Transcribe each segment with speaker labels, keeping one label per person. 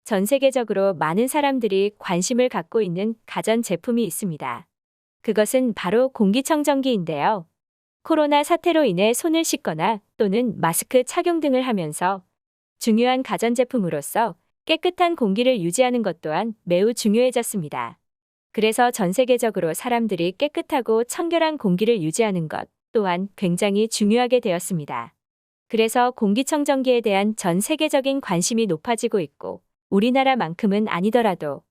Speaker 1: 전 세계적으로 많은 사람들이 관심을 갖고 있는 가전 제품이 있습니다. 그것은 바로 공기청정기인데요. 코로나 사태로 인해 손을 씻거나 또는 마스크 착용 등을 하면서 중요한 가전제품으로서 깨끗한 공기를 유지하는 것 또한 매우 중요해졌습니다. 그래서 전 세계적으로 사람들이 깨끗하고 청결한 공기를 유지하는 것 또한 굉장히 중요하게 되었습니다. 그래서 공기청정기에 대한 전 세계적인 관심이 높아지고 있고 우리나라만큼은 아니더라도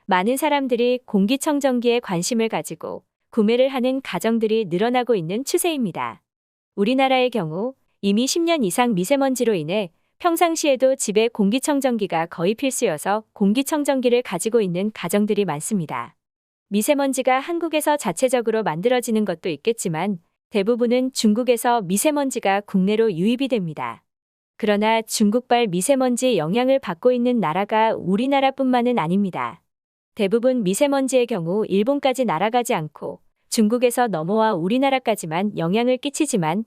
Speaker 1: 많은 사람들이 공기청정기에 관심을 가지고 구매를 하는 가정들이 늘어나고 있는 추세입니다. 우리나라의 경우 이미 10년 이상 미세먼지로 인해 평상시에도 집에 공기청정기가 거의 필수여서 공기청정기를 가지고 있는 가정들이 많습니다. 미세먼지가 한국에서 자체적으로 만들어지는 것도 있겠지만 대부분은 중국에서 미세먼지가 국내로 유입이 됩니다. 그러나 중국발 미세먼지 영향을 받고 있는 나라가 우리나라뿐만은 아닙니다. 대부분 미세먼지의 경우 일본까지 날아가지 않고 중국에서 넘어와 우리나라까지만 영향을 끼치지만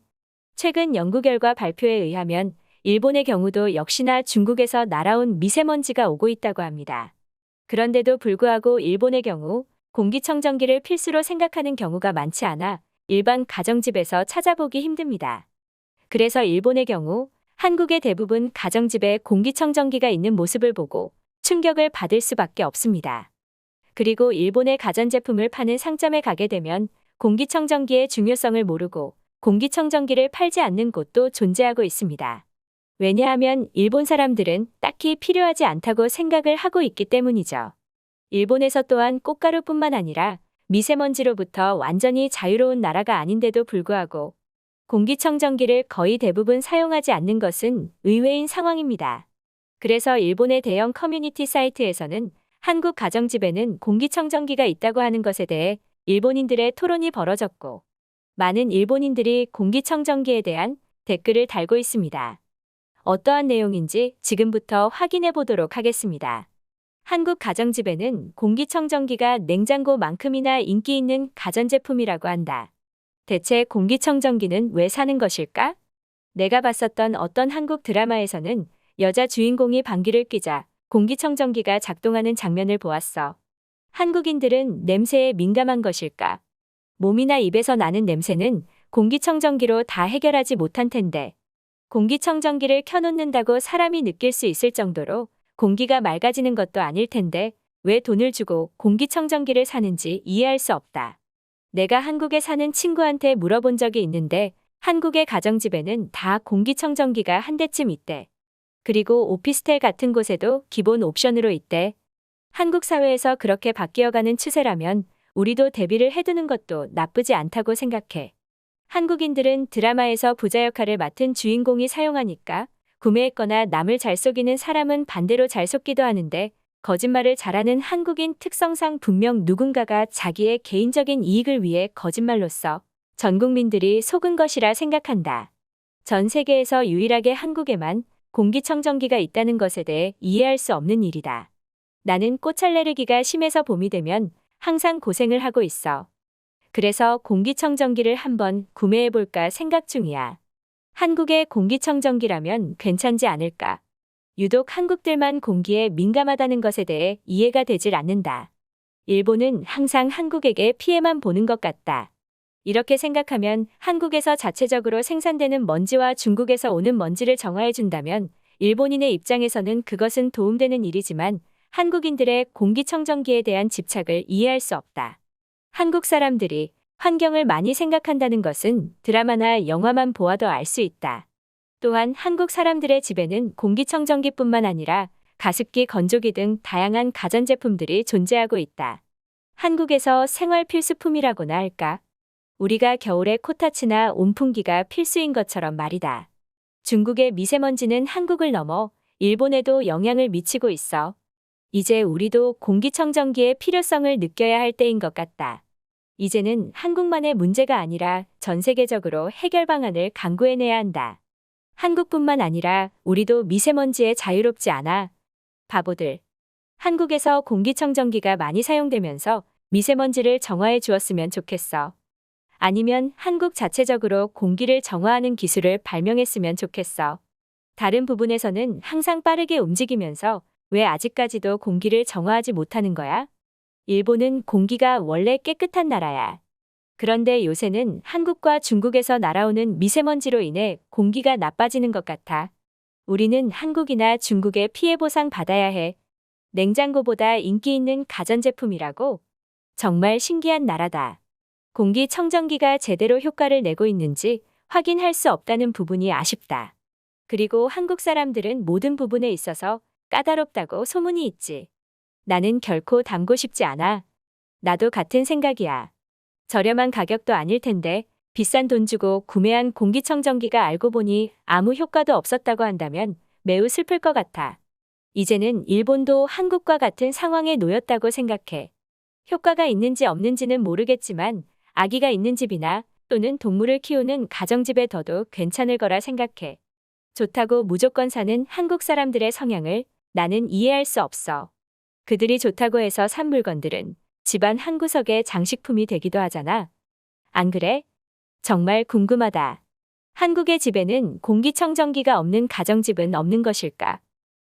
Speaker 1: 최근 연구 결과 발표에 의하면 일본의 경우도 역시나 중국에서 날아온 미세먼지가 오고 있다고 합니다. 그런데도 불구하고 일본의 경우 공기청정기를 필수로 생각하는 경우가 많지 않아 일반 가정집에서 찾아보기 힘듭니다. 그래서 일본의 경우 한국의 대부분 가정집에 공기청정기가 있는 모습을 보고 충격을 받을 수밖에 없습니다. 그리고 일본의 가전제품을 파는 상점에 가게 되면 공기청정기의 중요성을 모르고 공기청정기를 팔지 않는 곳도 존재하고 있습니다. 왜냐하면 일본 사람들은 딱히 필요하지 않다고 생각을 하고 있기 때문이죠. 일본에서 또한 꽃가루뿐만 아니라 미세먼지로부터 완전히 자유로운 나라가 아닌데도 불구하고 공기청정기를 거의 대부분 사용하지 않는 것은 의외인 상황입니다. 그래서 일본의 대형 커뮤니티 사이트에서는 한국 가정집에는 공기청정기가 있다고 하는 것에 대해 일본인들의 토론이 벌어졌고 많은 일본인들이 공기청정기에 대한 댓글을 달고 있습니다. 어떠한 내용인지 지금부터 확인해 보도록 하겠습니다. 한국 가정집에는 공기청정기가 냉장고만큼이나 인기 있는 가전제품이라고 한다. 대체 공기청정기는 왜 사는 것일까? 내가 봤었던 어떤 한국 드라마에서는 여자 주인공이 방귀를 뀌자 공기청정기가 작동하는 장면을 보았어. 한국인들은 냄새에 민감한 것일까? 몸이나 입에서 나는 냄새는 공기청정기로 다 해결하지 못한 텐데 공기청정기를 켜놓는다고 사람이 느낄 수 있을 정도로 공기가 맑아지는 것도 아닐 텐데 왜 돈을 주고 공기청정기를 사는지 이해할 수 없다. 내가 한국에 사는 친구한테 물어본 적이 있는데 한국의 가정집에는 다 공기청정기가 한 대쯤 있대. 그리고 오피스텔 같은 곳에도 기본 옵션으로 있대. 한국 사회에서 그렇게 바뀌어가는 추세라면 우리도 대비를 해두는 것도 나쁘지 않다고 생각해. 한국인들은 드라마에서 부자 역할을 맡은 주인공이 사용하니까 구매했거나 남을 잘 속이는 사람은 반대로 잘 속기도 하는데 거짓말을 잘하는 한국인 특성상 분명 누군가가 자기의 개인적인 이익을 위해 거짓말로써 전 국민들이 속은 것이라 생각한다. 전 세계에서 유일하게 한국에만 공기청정기가 있다는 것에 대해 이해할 수 없는 일이다. 나는 꽃 알레르기가 심해서 봄이 되면 항상 고생을 하고 있어. 그래서 공기청정기를 한번 구매해볼까 생각 중이야. 한국의 공기청정기라면 괜찮지 않을까? 유독 한국들만 공기에 민감하다는 것에 대해 이해가 되질 않는다. 일본은 항상 한국에게 피해만 보는 것 같다. 이렇게 생각하면 한국에서 자체적으로 생산되는 먼지와 중국에서 오는 먼지를 정화해준다면 일본인의 입장에서는 그것은 도움되는 일이지만 한국인들의 공기청정기에 대한 집착을 이해할 수 없다. 한국 사람들이 환경을 많이 생각한다는 것은 드라마나 영화만 보아도 알 수 있다. 또한 한국 사람들의 집에는 공기청정기뿐만 아니라 가습기, 건조기 등 다양한 가전제품들이 존재하고 있다. 한국에서 생활 필수품이라고나 할까? 우리가 겨울에 코타츠나 온풍기가 필수인 것처럼 말이다. 중국의 미세먼지는 한국을 넘어 일본에도 영향을 미치고 있어. 이제 우리도 공기청정기의 필요성을 느껴야 할 때인 것 같다. 이제는 한국만의 문제가 아니라 전 세계적으로 해결 방안을 강구해내야 한다. 한국뿐만 아니라 우리도 미세먼지에 자유롭지 않아. 바보들. 한국에서 공기청정기가 많이 사용되면서 미세먼지를 정화해 주었으면 좋겠어. 아니면 한국 자체적으로 공기를 정화하는 기술을 발명했으면 좋겠어. 다른 부분에서는 항상 빠르게 움직이면서 왜 아직까지도 공기를 정화하지 못하는 거야? 일본은 공기가 원래 깨끗한 나라야. 그런데 요새는 한국과 중국에서 날아오는 미세먼지로 인해 공기가 나빠지는 것 같아. 우리는 한국이나 중국에 피해 보상 받아야 해. 냉장고보다 인기 있는 가전제품이라고? 정말 신기한 나라다. 공기청정기가 제대로 효과를 내고 있는지 확인할 수 없다는 부분이 아쉽다. 그리고 한국 사람들은 모든 부분에 있어서 까다롭다고 소문이 있지. 나는 결코 담고 싶지 않아. 나도 같은 생각이야. 저렴한 가격도 아닐 텐데 비싼 돈 주고 구매한 공기청정기가 알고 보니 아무 효과도 없었다고 한다면 매우 슬플 것 같아. 이제는 일본도 한국과 같은 상황에 놓였다고 생각해. 효과가 있는지 없는지는 모르겠지만 아기가 있는 집이나 또는 동물을 키우는 가정집에 둬도 괜찮을 거라 생각해. 좋다고 무조건 사는 한국 사람들의 성향을 나는 이해할 수 없어. 그들이 좋다고 해서 산 물건들은 집안 한 구석의 장식품이 되기도 하잖아. 안 그래? 정말 궁금하다. 한국의 집에는 공기청정기가 없는 가정집은 없는 것일까?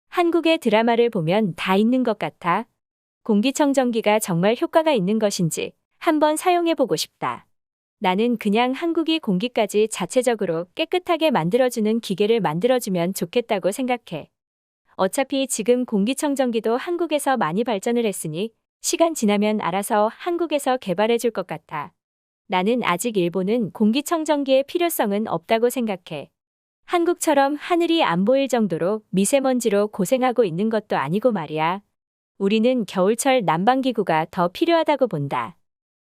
Speaker 1: 한국의 드라마를 보면 다 있는 것 같아. 공기청정기가 정말 효과가 있는 것인지 한번 사용해보고 싶다. 나는 그냥 한국이 공기까지 자체적으로 깨끗하게 만들어주는 기계를 만들어주면 좋겠다고 생각해. 어차피 지금 공기청정기도 한국에서 많이 발전을 했으니 시간 지나면 알아서 한국에서 개발해 줄 것 같아. 나는 아직 일본은 공기청정기의 필요성은 없다고 생각해. 한국처럼 하늘이 안 보일 정도로 미세먼지로 고생하고 있는 것도 아니고 말이야. 우리는 겨울철 난방기구가 더 필요하다고 본다.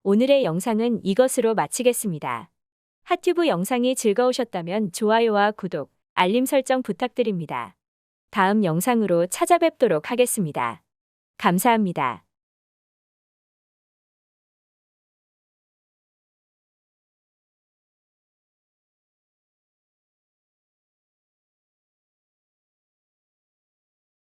Speaker 1: 오늘의 영상은 이것으로 마치겠습니다. 핫튜브 영상이 즐거우셨다면 좋아요와 구독, 알림 설정 부탁드립니다. 다음 영상으로 찾아뵙도록 하겠습니다. 감사합니다.